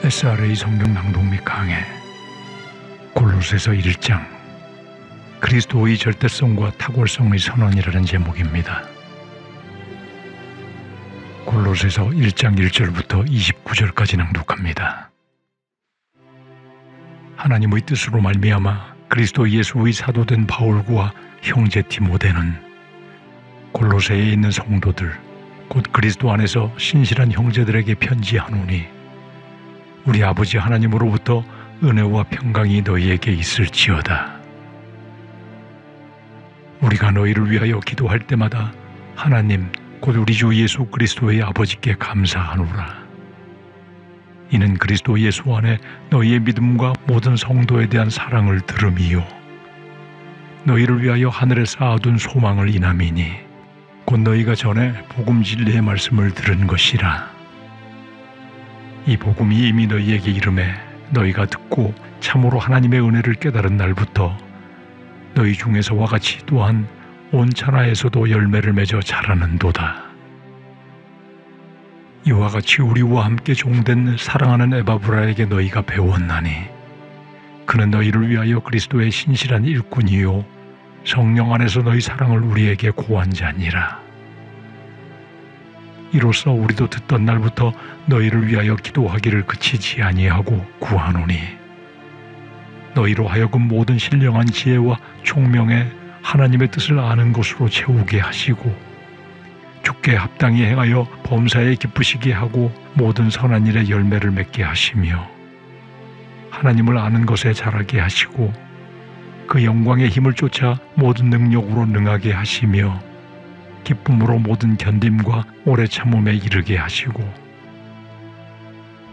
SRA 성경 낭독 및 강해 골로새서 1장 그리스도의 절대성과 탁월성의 선언이라는 제목입니다. 골로새서 1장 1절부터 29절까지 낭독합니다. 하나님의 뜻으로 말미암아 그리스도 예수의 사도된 바울과 형제 디모데는 골로새에 있는 성도들 곧 그리스도 안에서 신실한 형제들에게 편지하노니 우리 아버지 하나님으로부터 은혜와 평강이 너희에게 있을지어다. 우리가 너희를 위하여 기도할 때마다 하나님 곧 우리 주 예수 그리스도의 아버지께 감사하노라. 이는 그리스도 예수 안에 너희의 믿음과 모든 성도에 대한 사랑을 들음이요 너희를 위하여 하늘에 쌓아둔 소망을 인함이니 곧 너희가 전에 복음 진리의 말씀을 들은 것이라. 이 복음이 이미 너희에게 이름에 너희가 듣고 참으로 하나님의 은혜를 깨달은 날부터 너희 중에서와 같이 또한 온 천하에서도 열매를 맺어 자라는도다. 이와 같이 우리와 함께 종된 사랑하는 에바브라에게 너희가 배웠나니 그는 너희를 위하여 그리스도의 신실한 일꾼이요 성령 안에서 너희 사랑을 우리에게 고한 자니라. 이로써 우리도 듣던 날부터 너희를 위하여 기도하기를 그치지 아니하고 구하노니 너희로 하여금 모든 신령한 지혜와 총명에 하나님의 뜻을 아는 것으로 채우게 하시고 주께 합당히 행하여 범사에 기쁘시게 하고 모든 선한 일에 열매를 맺게 하시며 하나님을 아는 것에 자라게 하시고 그 영광의 힘을 쫓아 모든 능력으로 능하게 하시며 기쁨으로 모든 견딤과 오래 참음에 이르게 하시고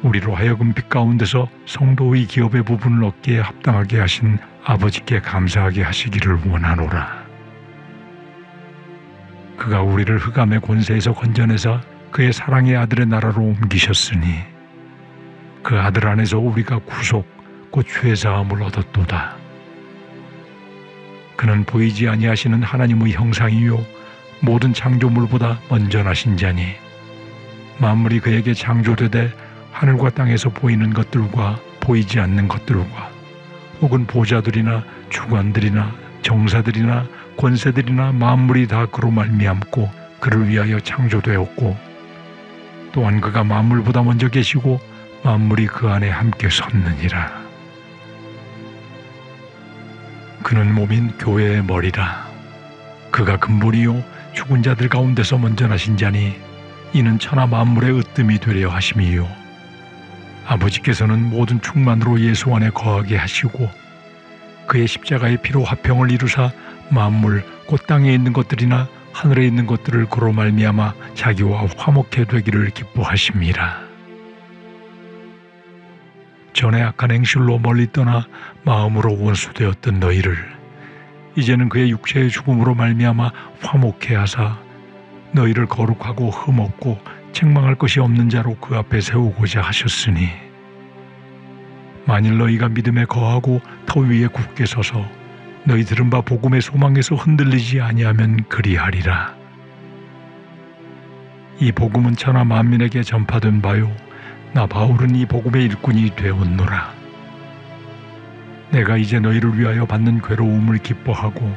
우리로 하여금 빛 가운데서 성도의 기업의 부분을 얻기에 합당하게 하신 아버지께 감사하게 하시기를 원하노라. 그가 우리를 흑암의 권세에서 건져내사 그의 사랑의 아들의 나라로 옮기셨으니 그 아들 안에서 우리가 구속 곧 죄사함을 얻었도다. 그는 보이지 아니하시는 하나님의 형상이요 모든 창조물보다 먼저나신 자니 만물이 그에게 창조되되 하늘과 땅에서 보이는 것들과 보이지 않는 것들과 혹은 보좌들이나 주관들이나 정사들이나 권세들이나 만물이 다 그로 말미암고 그를 위하여 창조되었고 또한 그가 만물보다 먼저 계시고 만물이 그 안에 함께 섰느니라. 그는 몸인 교회의 머리라. 그가 근본이요 죽은 자들 가운데서 먼저 나신 자니 이는 천하 만물의 으뜸이 되려 하심이요 아버지께서는 모든 충만으로 예수 안에 거하게 하시고 그의 십자가의 피로 화평을 이루사 만물 곧 땅에 있는 것들이나 하늘에 있는 것들을 그로 말미암아 자기와 화목해 되기를 기뻐하심이라. 전에 악한 행실로 멀리 떠나 마음으로 원수되었던 너희를 이제는 그의 육체의 죽음으로 말미암아 화목해 하사 너희를 거룩하고 흠없고 책망할 것이 없는 자로 그 앞에 세우고자 하셨으니 만일 너희가 믿음에 거하고 터 위에 굳게 서서 너희 들은 바 복음의 소망에서 흔들리지 아니하면 그리하리라. 이 복음은 천하 만민에게 전파된 바요 나 바울은 이 복음의 일꾼이 되었노라. 내가 이제 너희를 위하여 받는 괴로움을 기뻐하고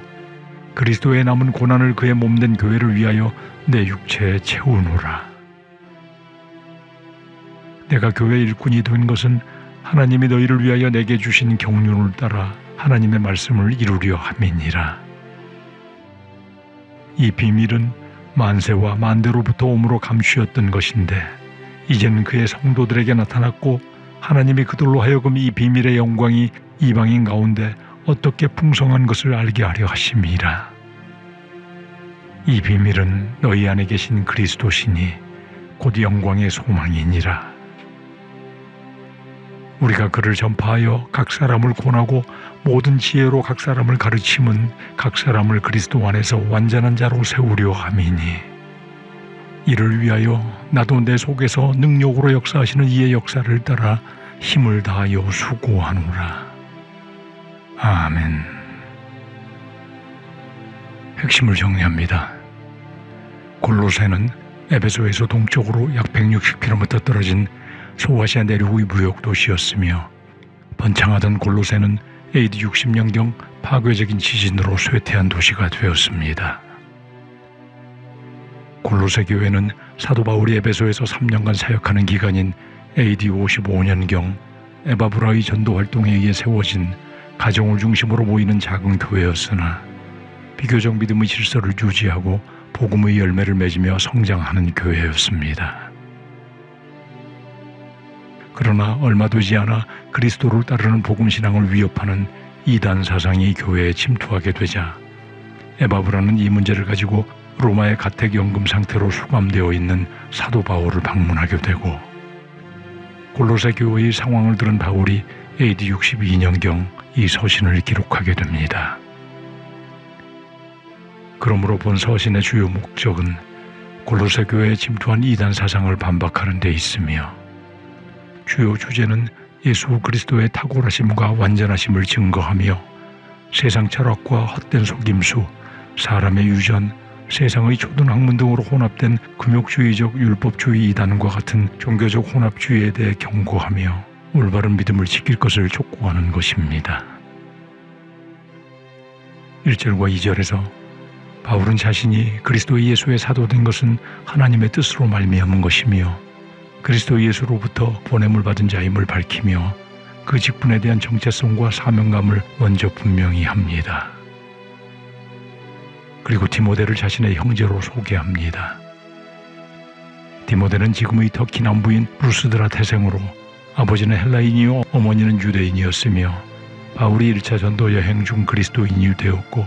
그리스도의 남은 고난을 그의 몸된 교회를 위하여 내 육체에 채우노라. 내가 교회 일꾼이 된 것은 하나님이 너희를 위하여 내게 주신 경륜을 따라 하나님의 말씀을 이루려 함이니라. 이 비밀은 만세와 만대로부터 오므로 감추었던 것인데 이제는 그의 성도들에게 나타났고 하나님이 그들로 하여금 이 비밀의 영광이 이방인 가운데 어떻게 풍성한 것을 알게 하려 하심이라. 이 비밀은 너희 안에 계신 그리스도시니 곧 영광의 소망이니라. 우리가 그를 전파하여 각 사람을 권하고 모든 지혜로 각 사람을 가르침은 각 사람을 그리스도 안에서 완전한 자로 세우려 함이니 이를 위하여 나도 내 속에서 능력으로 역사하시는 이의 역사를 따라 힘을 다하여 수고하노라. 아멘. 핵심을 정리합니다. 골로새는 에베소에서 동쪽으로 약 160km 떨어진 소아시아 내륙의 무역 도시였으며 번창하던 골로새는 AD 60년경 파괴적인 지진으로 쇠퇴한 도시가 되었습니다. 골로새 교회는 사도 바울이 에베소에서 3년간 사역하는 기간인 AD 55년경 에바브라의 전도 활동에 의해 세워진 가정을 중심으로 모이는 작은 교회였으나 비교적 믿음의 질서를 유지하고 복음의 열매를 맺으며 성장하는 교회였습니다. 그러나 얼마 되지 않아 그리스도를 따르는 복음신앙을 위협하는 이단 사상이 교회에 침투하게 되자 에바브라는 이 문제를 가지고 로마의 가택연금 상태로 수감되어 있는 사도 바울을 방문하게 되고 골로새 교회의 상황을 들은 바울이 AD 62년경 이 서신을 기록하게 됩니다. 그러므로 본 서신의 주요 목적은 골로새 교회에 침투한 이단 사상을 반박하는 데 있으며 주요 주제는 예수 그리스도의 탁월하심과 완전하심을 증거하며 세상 철학과 헛된 속임수, 사람의 유전, 세상의 초등학문 등으로 혼합된 금욕주의적 율법주의 이단과 같은 종교적 혼합주의에 대해 경고하며 올바른 믿음을 지킬 것을 촉구하는 것입니다. 1절과 2절에서 바울은 자신이 그리스도 예수의 사도된 것은 하나님의 뜻으로 말미암은 것이며 그리스도 예수로부터 보냄을 받은 자임을 밝히며 그 직분에 대한 정체성과 사명감을 먼저 분명히 합니다. 그리고 디모데를 자신의 형제로 소개합니다. 디모데는 지금의 터키 남부인 루스드라 태생으로 아버지는 헬라인이요 어머니는 유대인이었으며 바울이 1차 전도 여행 중 그리스도인이 되었고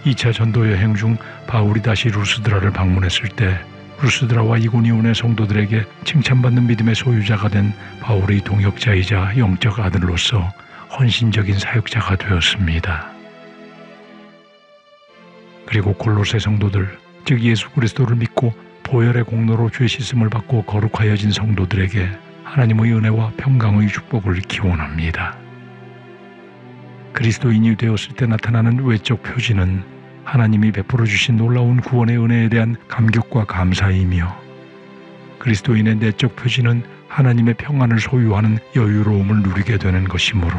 2차 전도 여행 중 바울이 다시 루스드라를 방문했을 때 루스드라와 이고니온의 성도들에게 칭찬받는 믿음의 소유자가 된 바울의 동역자이자 영적 아들로서 헌신적인 사역자가 되었습니다. 그리고 골로새 성도들, 즉 예수 그리스도를 믿고 보혈의 공로로 죄 씻음을 받고 거룩하여진 성도들에게 하나님의 은혜와 평강의 축복을 기원합니다. 그리스도인이 되었을 때 나타나는 외적 표지는 하나님이 베풀어 주신 놀라운 구원의 은혜에 대한 감격과 감사이며 그리스도인의 내적 표지는 하나님의 평안을 소유하는 여유로움을 누리게 되는 것이므로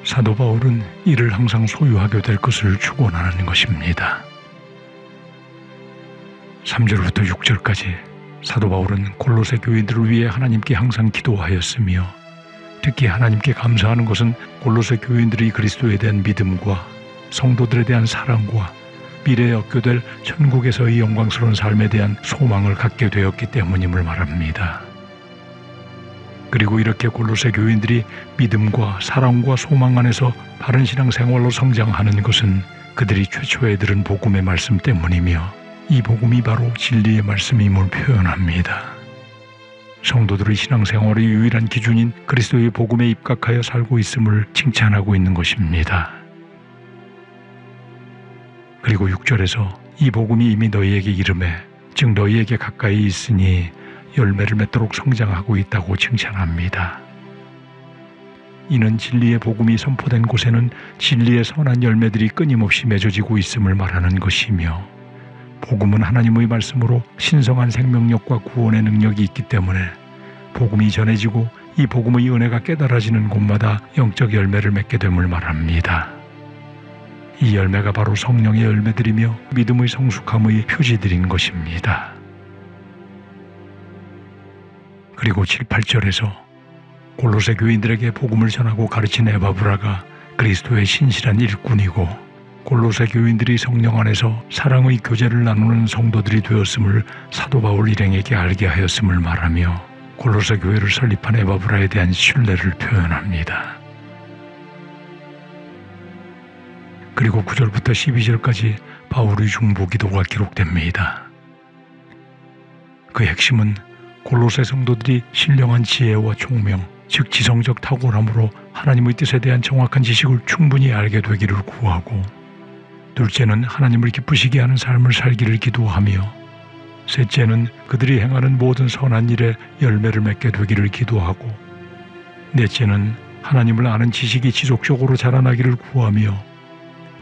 사도 바울은 이를 항상 소유하게 될 것을 축원하는 것입니다. 3절부터 6절까지 사도 바울은 골로새 교인들을 위해 하나님께 항상 기도하였으며 특히 하나님께 감사하는 것은 골로새 교인들이 그리스도에 대한 믿음과 성도들에 대한 사랑과 미래에 얻게 될 천국에서의 영광스러운 삶에 대한 소망을 갖게 되었기 때문임을 말합니다. 그리고 이렇게 골로새 교인들이 믿음과 사랑과 소망 안에서 바른 신앙생활로 성장하는 것은 그들이 최초에 들은 복음의 말씀 때문이며 이 복음이 바로 진리의 말씀임을 표현합니다. 성도들의 신앙생활의 유일한 기준인 그리스도의 복음에 입각하여 살고 있음을 칭찬하고 있는 것입니다. 그리고 6절에서 이 복음이 이미 너희에게 이르매 즉 너희에게 가까이 있으니 열매를 맺도록 성장하고 있다고 칭찬합니다. 이는 진리의 복음이 선포된 곳에는 진리의 선한 열매들이 끊임없이 맺어지고 있음을 말하는 것이며 복음은 하나님의 말씀으로 신성한 생명력과 구원의 능력이 있기 때문에 복음이 전해지고 이 복음의 은혜가 깨달아지는 곳마다 영적 열매를 맺게 됨을 말합니다. 이 열매가 바로 성령의 열매들이며 믿음의 성숙함의 표지들인 것입니다. 그리고 7, 8절에서 골로새 교인들에게 복음을 전하고 가르친 에바브라가 그리스도의 신실한 일꾼이고 골로새 교인들이 성령 안에서 사랑의 교제를 나누는 성도들이 되었음을 사도 바울 일행에게 알게 하였음을 말하며 골로새 교회를 설립한 에바브라에 대한 신뢰를 표현합니다. 그리고 9절부터 12절까지 바울의 중보 기도가 기록됩니다. 그 핵심은 골로새 성도들이 신령한 지혜와 총명, 즉 지성적 탁월함으로 하나님의 뜻에 대한 정확한 지식을 충분히 알게 되기를 구하고 둘째는 하나님을 기쁘시게 하는 삶을 살기를 기도하며 셋째는 그들이 행하는 모든 선한 일에 열매를 맺게 되기를 기도하고 넷째는 하나님을 아는 지식이 지속적으로 자라나기를 구하며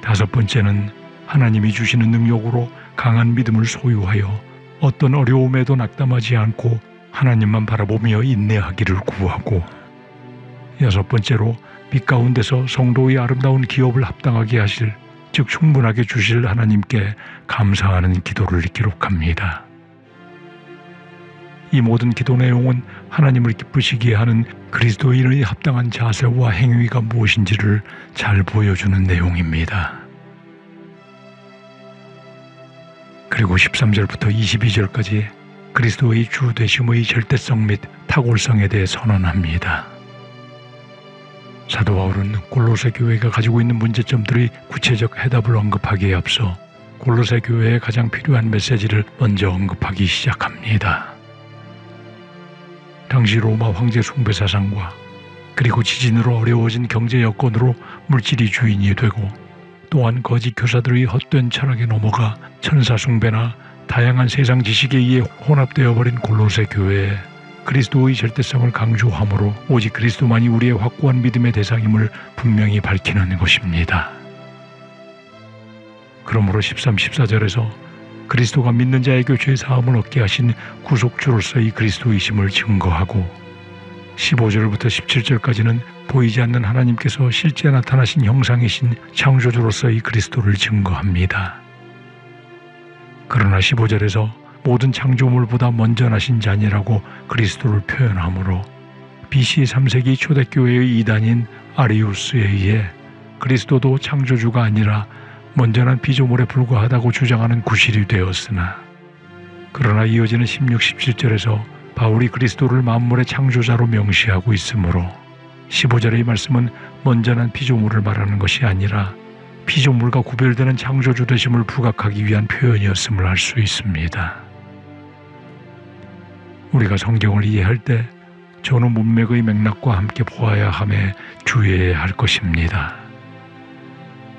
다섯 번째는 하나님이 주시는 능력으로 강한 믿음을 소유하여 어떤 어려움에도 낙담하지 않고 하나님만 바라보며 인내하기를 구하고, 여섯 번째로 빛 가운데서 성도의 아름다운 기업을 합당하게 하실, 즉 충분하게 주실 하나님께 감사하는 기도를 기록합니다. 이 모든 기도 내용은 하나님을 기쁘시게 하는 그리스도인의 합당한 자세와 행위가 무엇인지를 잘 보여주는 내용입니다. 그리고 13절부터 22절까지 그리스도의 주 되심의 절대성 및 탁월성에 대해 선언합니다. 사도 바울은 골로새 교회가 가지고 있는 문제점들의 구체적 해답을 언급하기에 앞서 골로새 교회에 가장 필요한 메시지를 먼저 언급하기 시작합니다. 당시 로마 황제 숭배 사상과 그리고 지진으로 어려워진 경제 여건으로 물질이 주인이 되고, 또한 거짓 교사들의 헛된 철학에 넘어가 천사 숭배나 다양한 세상 지식에 의해 혼합되어 버린 골로새 교회에 그리스도의 절대성을 강조함으로 오직 그리스도만이 우리의 확고한 믿음의 대상임을 분명히 밝히는 것입니다. 그러므로 13, 14절에서 그리스도가 믿는 자에게 죄사함을 얻게 하신 구속주로서의 그리스도이심을 증거하고, 15절부터 17절까지는 보이지 않는 하나님께서 실제 나타나신 형상이신 창조주로서의 그리스도를 증거합니다. 그러나 15절에서 모든 창조물보다 먼저 나신 자니라고 그리스도를 표현하므로 BC 3세기 초대교회의 이단인 아리우스에 의해 그리스도도 창조주가 아니라 먼저 난 피조물에 불과하다고 주장하는 구실이 되었으나, 그러나 이어지는 16, 17절에서 바울이 그리스도를 만물의 창조자로 명시하고 있으므로 15절의 말씀은 먼저 난 피조물을 말하는 것이 아니라 피조물과 구별되는 창조주 되심을 부각하기 위한 표현이었음을 알 수 있습니다. 우리가 성경을 이해할 때 전후 문맥의 맥락과 함께 보아야 함에 주의해야 할 것입니다.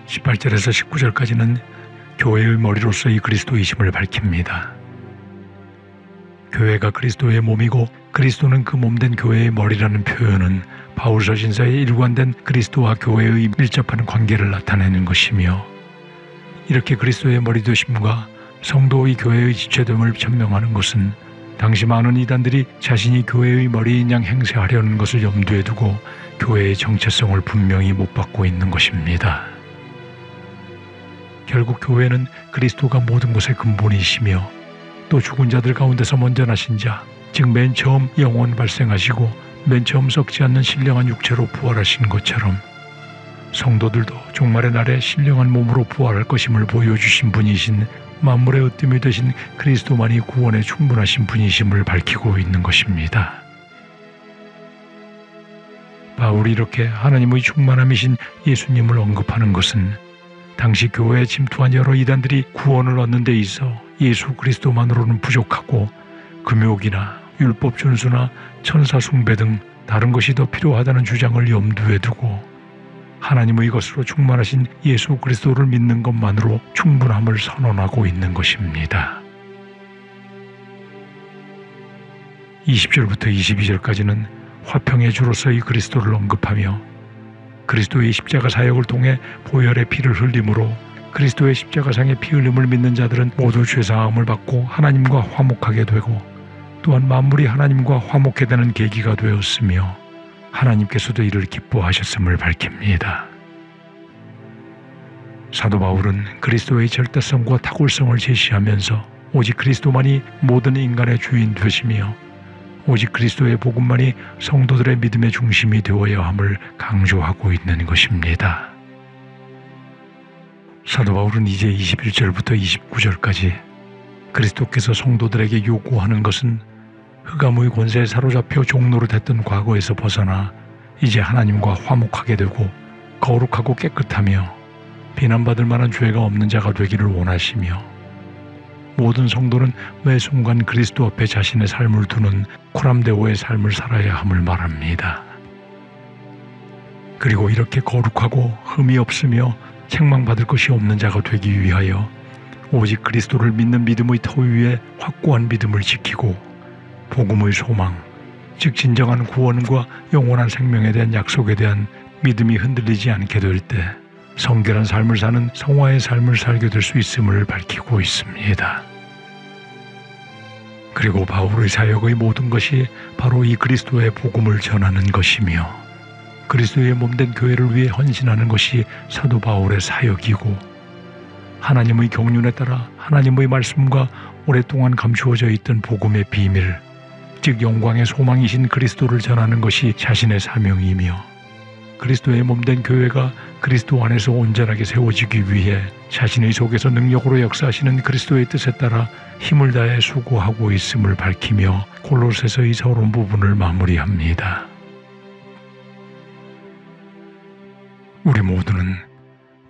18절에서 19절까지는 교회의 머리로서의 그리스도이심을 밝힙니다. 교회가 그리스도의 몸이고 그리스도는 그 몸된 교회의 머리라는 표현은 바울 서신서의 일관된 그리스도와 교회의 밀접한 관계를 나타내는 것이며, 이렇게 그리스도의 머리 되심과 성도의 교회의 지체됨을 천명하는 것은 당시 많은 이단들이 자신이 교회의 머리인 양 행세하려는 것을 염두에 두고 교회의 정체성을 분명히 못 받고 있는 것입니다. 결국 교회는 그리스도가 모든 것의 근본이시며 또 죽은 자들 가운데서 먼저 나신 자, 즉 맨 처음 영원 발생하시고 맨 처음 썩지 않는 신령한 육체로 부활하신 것처럼 성도들도 종말의 날에 신령한 몸으로 부활할 것임을 보여주신 분이신 만물의 으뜸이 되신 그리스도만이 구원에 충분하신 분이심을 밝히고 있는 것입니다. 바울이 이렇게 하나님의 충만함이신 예수님을 언급하는 것은 당시 교회에 침투한 여러 이단들이 구원을 얻는 데 있어 예수 그리스도만으로는 부족하고 금욕이나 율법 준수나 천사 숭배 등 다른 것이 더 필요하다는 주장을 염두에 두고 하나님의 것으로 충만하신 예수 그리스도를 믿는 것만으로 충분함을 선언하고 있는 것입니다. 20절부터 22절까지는 화평의 주로서의 그리스도를 언급하며 그리스도의 십자가 사역을 통해 보혈의 피를 흘림으로 그리스도의 십자가상의 피 흘림을 믿는 자들은 모두 죄사함을 받고 하나님과 화목하게 되고, 또한 만물이 하나님과 화목해 되는 계기가 되었으며 하나님께서도 이를 기뻐하셨음을 밝힙니다. 사도 바울은 그리스도의 절대성과 탁월성을 제시하면서 오직 그리스도만이 모든 인간의 주인 되시며 오직 그리스도의 복음만이 성도들의 믿음의 중심이 되어야 함을 강조하고 있는 것입니다. 사도 바울은 이제 21절부터 29절까지 그리스도께서 성도들에게 요구하는 것은 흑암의 권세에 사로잡혀 종노릇 했던 과거에서 벗어나 이제 하나님과 화목하게 되고 거룩하고 깨끗하며 비난받을 만한 죄가 없는 자가 되기를 원하시며, 모든 성도는 매 순간 그리스도 앞에 자신의 삶을 두는 코람데오의 삶을 살아야 함을 말합니다. 그리고 이렇게 거룩하고 흠이 없으며 책망받을 것이 없는 자가 되기 위하여 오직 그리스도를 믿는 믿음의 터 위에 확고한 믿음을 지키고 복음의 소망, 즉 진정한 구원과 영원한 생명에 대한 약속에 대한 믿음이 흔들리지 않게 될 때 성결한 삶을 사는 성화의 삶을 살게 될 수 있음을 밝히고 있습니다. 그리고 바울의 사역의 모든 것이 바로 이 그리스도의 복음을 전하는 것이며 그리스도의 몸된 교회를 위해 헌신하는 것이 사도 바울의 사역이고 하나님의 경륜에 따라 하나님의 말씀과 오랫동안 감추어져 있던 복음의 비밀, 즉 영광의 소망이신 그리스도를 전하는 것이 자신의 사명이며 그리스도의 몸된 교회가 그리스도 안에서 온전하게 세워지기 위해 자신의 속에서 능력으로 역사하시는 그리스도의 뜻에 따라 힘을 다해 수고하고 있음을 밝히며 골로새서의 서론 부분을 마무리합니다. 우리 모두는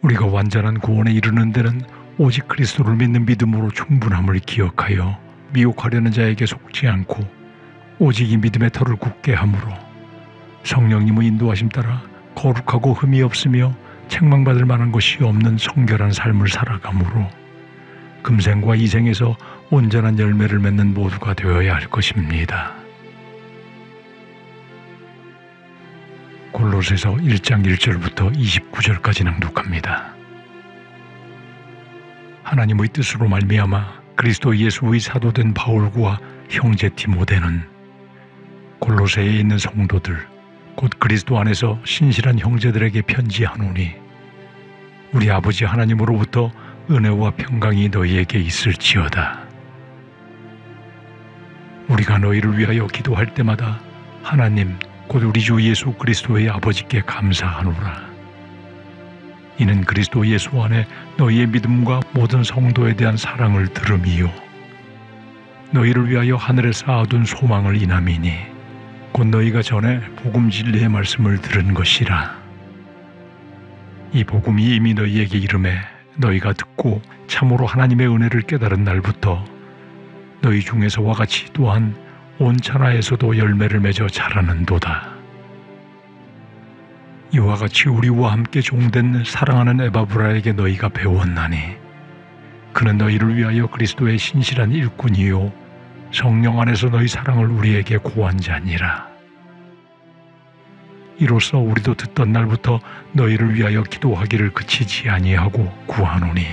우리가 완전한 구원에 이르는 데는 오직 그리스도를 믿는 믿음으로 충분함을 기억하여 미혹하려는 자에게 속지 않고 오직 이 믿음의 털을 굳게 함으로 성령님의 인도하심 따라 거룩하고 흠이 없으며 책망받을 만한 것이 없는 성결한 삶을 살아가므로 금생과 이생에서 온전한 열매를 맺는 모두가 되어야 할 것입니다. 골로새서 1장 1절부터 29절까지 낭독합니다. 하나님의 뜻으로 말미암아 그리스도 예수의 사도된 바울과 형제 디모데는 골로새에 있는 성도들 곧 그리스도 안에서 신실한 형제들에게 편지하노니 우리 아버지 하나님으로부터 은혜와 평강이 너희에게 있을지어다. 우리가 너희를 위하여 기도할 때마다 하나님 곧 우리 주 예수 그리스도의 아버지께 감사하노라. 이는 그리스도 예수 안에 너희의 믿음과 모든 성도에 대한 사랑을 들음이요 너희를 위하여 하늘에 쌓아둔 소망을 인함이니 곧 너희가 전에 복음 진리의 말씀을 들은 것이라. 이 복음이 이미 너희에게 이름에 너희가 듣고 참으로 하나님의 은혜를 깨달은 날부터 너희 중에서와 같이 또한 온 천하에서도 열매를 맺어 자라는도다. 이와 같이 우리와 함께 종된 사랑하는 에바브라에게 너희가 배웠나니 그는 너희를 위하여 그리스도의 신실한 일꾼이요 성령 안에서 너희 사랑을 우리에게 고한 자니라. 이로써 우리도 듣던 날부터 너희를 위하여 기도하기를 그치지 아니하고 구하노니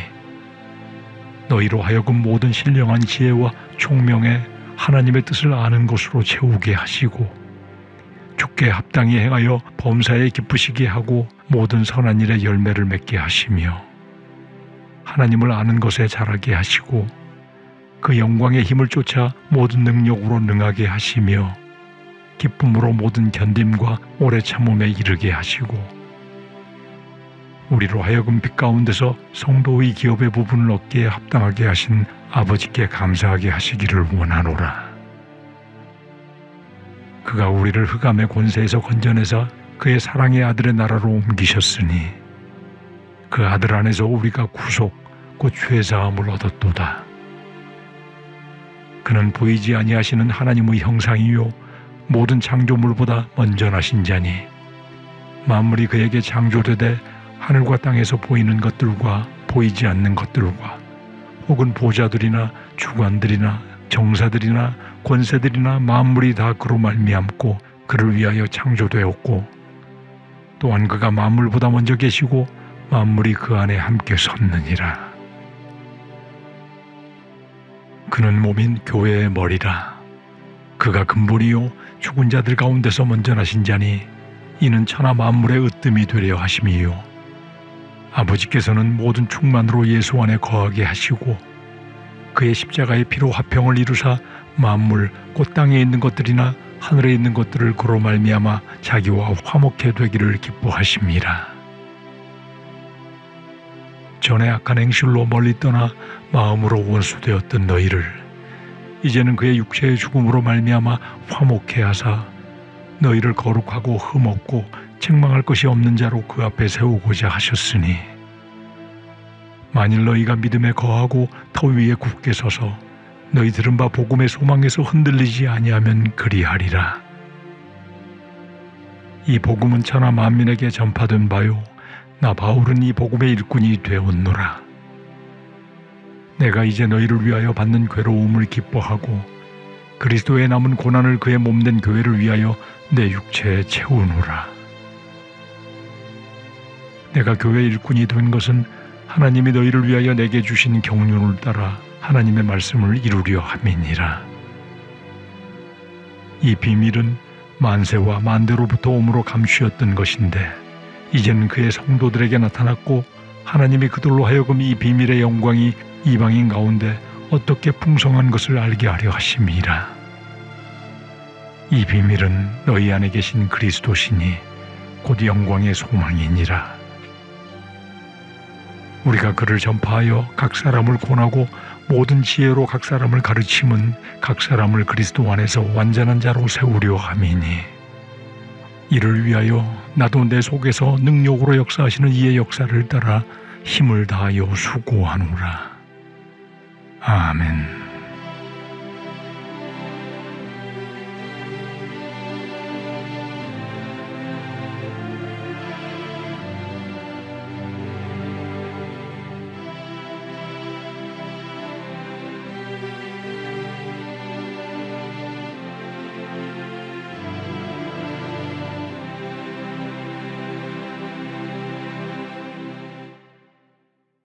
너희로 하여금 모든 신령한 지혜와 총명에 하나님의 뜻을 아는 것으로 채우게 하시고 주께 합당히 행하여 범사에 기쁘시게 하고 모든 선한 일에 열매를 맺게 하시며 하나님을 아는 것에 자라게 하시고 그 영광의 힘을 쫓아 모든 능력으로 능하게 하시며 기쁨으로 모든 견딤과 오래 참음에 이르게 하시고 우리로 하여금 빛 가운데서 성도의 기업의 부분을 얻기에 합당하게 하신 아버지께 감사하게 하시기를 원하노라. 그가 우리를 흑암의 권세에서 건져내사 그의 사랑의 아들의 나라로 옮기셨으니 그 아들 안에서 우리가 구속 곧 죄사함을 얻었도다. 그는 보이지 아니하시는 하나님의 형상이요 모든 창조물보다 먼저 나신 자니 만물이 그에게 창조되되 하늘과 땅에서 보이는 것들과 보이지 않는 것들과 혹은 보좌들이나 주관들이나 정사들이나 권세들이나 만물이 다 그로 말미암고 그를 위하여 창조되었고 또한 그가 만물보다 먼저 계시고 만물이 그 안에 함께 섰느니라. 그는 몸인 교회의 머리라. 그가 근본이요 죽은 자들 가운데서 먼저 나신 자니 이는 천하 만물의 으뜸이 되려 하심이요 아버지께서는 모든 충만으로 예수 안에 거하게 하시고 그의 십자가의 피로 화평을 이루사 만물 곧 땅에 있는 것들이나 하늘에 있는 것들을 그로 말미암아 자기와 화목해 되기를 기뻐하심이라. 전에 악한 행실로 멀리 떠나 마음으로 원수되었던 너희를 이제는 그의 육체의 죽음으로 말미암아 화목해 하사 너희를 거룩하고 흠없고 책망할 것이 없는 자로 그 앞에 세우고자 하셨으니 만일 너희가 믿음에 거하고 터 위에 굳게 서서 너희 들은 바 복음의 소망에서 흔들리지 아니하면 그리하리라. 이 복음은 천하 만민에게 전파된 바요 나 바울은 이 복음의 일꾼이 되었노라. 내가 이제 너희를 위하여 받는 괴로움을 기뻐하고 그리스도의 남은 고난을 그의 몸된 교회를 위하여 내 육체에 채우노라. 내가 교회 일꾼이 된 것은 하나님이 너희를 위하여 내게 주신 경륜을 따라 하나님의 말씀을 이루려 함이니라. 이 비밀은 만세와 만대로부터 오므로 감추었던 것인데 이제는 그의 성도들에게 나타났고 하나님이 그들로 하여금 이 비밀의 영광이 이방인 가운데 어떻게 풍성한 것을 알게 하려 하심이라. 이 비밀은 너희 안에 계신 그리스도시니 곧 영광의 소망이니라. 우리가 그를 전파하여 각 사람을 권하고 모든 지혜로 각 사람을 가르침은 각 사람을 그리스도 안에서 완전한 자로 세우려 함이니 이를 위하여 나도 내 속에서 능력으로 역사하시는 이의 역사를 따라 힘을 다하여 수고하노라. 아멘.